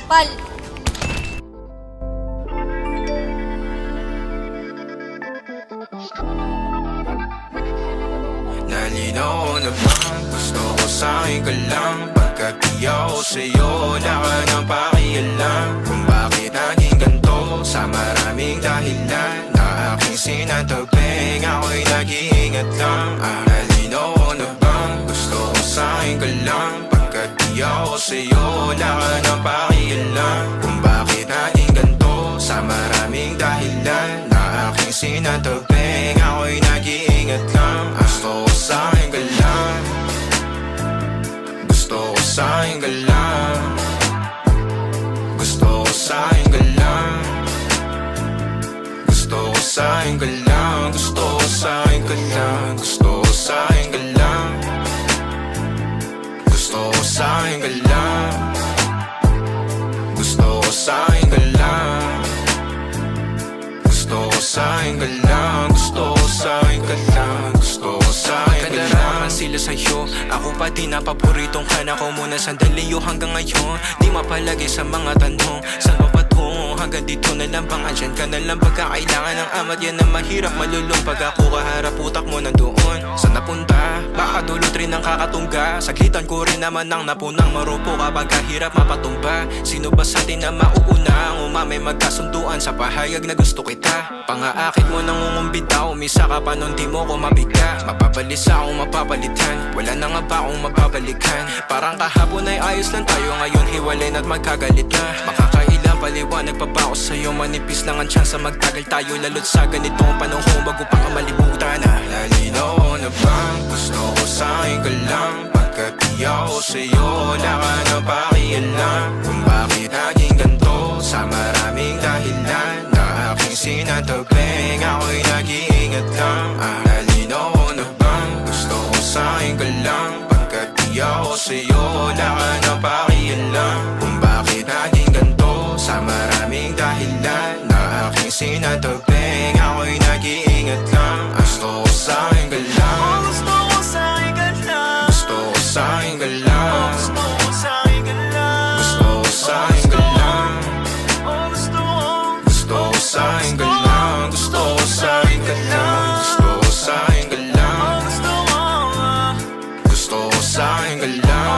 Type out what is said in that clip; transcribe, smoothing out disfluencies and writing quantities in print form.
Pal! Nalinaw na bang gusto ko sa'yo ka lang? Pagkat di ako sa'yo, wala ka nang pakialam. Kung bakit naging ganito sa maraming dahilan na aking sinatagping, ako'y nag-iingat lang. Nalinaw na bang gusto ko sa'yo ka lang? Pagkat di ako sa'yo, wala ka nang pakialam. Kung bakit naging ganito sa maraming dahilan na aking sinatagping, ako'y nag-iingat lang. Gusto ko sa'yo ka lang, gusto ko sa'yo ka lang, gusto ko sa'yo ka lang, gusto ko sa'yo ka lang, gusto ko sa'yo ka lang, gusto ko sa'yo ka lang, gusto ko sa'yo ka lang, gusto ko sa'yo ka lang, gusto ko sa'yo ka lang, gusto ko sa'yo ka lang, gusto ko sa'yo ka lang. Sila sa'yo, ako pa din na paboritong ka na ko muna sandali yo hanggang ngayon. Di mapalagi sa mga tanong, saan ba patungo? Hanggang dito na lang bang andyan ka na lang pagkakailangan ng amat? Yan ang mahirap malulong pag ako kaharap utak mo nandoon. Saan napunta? Baka dulot rin ang kakatungga. Saglitan ko rin naman ang napunang marupo kapag kahirap mapatumba. Sino ba sa atin na mauuna ang umamay magkasunduan sa pahayag na gusto kita? Pangaakit mo nang ungumbita, umisa ka pa nun di mo ko mabiga. Mapabalisa akong mapapalitan, wala na nga ba akong mapabalikan? Parang kahapon ay ayos lang tayo, ngayon hiwalay na't magkagalit na. Makakailang paliwanag pa ba ako sa'yo? Manipis lang ang tsansa magtagal tayo, lalo't sa ganitong panahon bago pa ka malibutan na. Nalinaw na bang gusto ko sa'yo ka lang? Pagkat di ako sa'yo, wala ka nang pakialam. Kung bakit naging ganito sa maraming dahilan na aking sinatagping, ako'y nag-iingat lang. Nalinaw na bang gusto ko sa'yo ka lang? Pagkat di ako sa'yo, wala ka nang pakialam. Kung bakit naging ganito sa maraming dahilan na aking sinatagping, ako'y nag-iingat lang. Gusto ko sa'yo ka lang, gusto ko sa'yo ka lang, gusto ko sa'yo ka lang, gusto ko sa'yo ka lang, gusto ko sa'yo ka lang, gusto ko sa'yo ka lang, gusto ko sa'yo ka lang, gusto ko sa'yo ka lang, gusto ko sa'yo ka lang,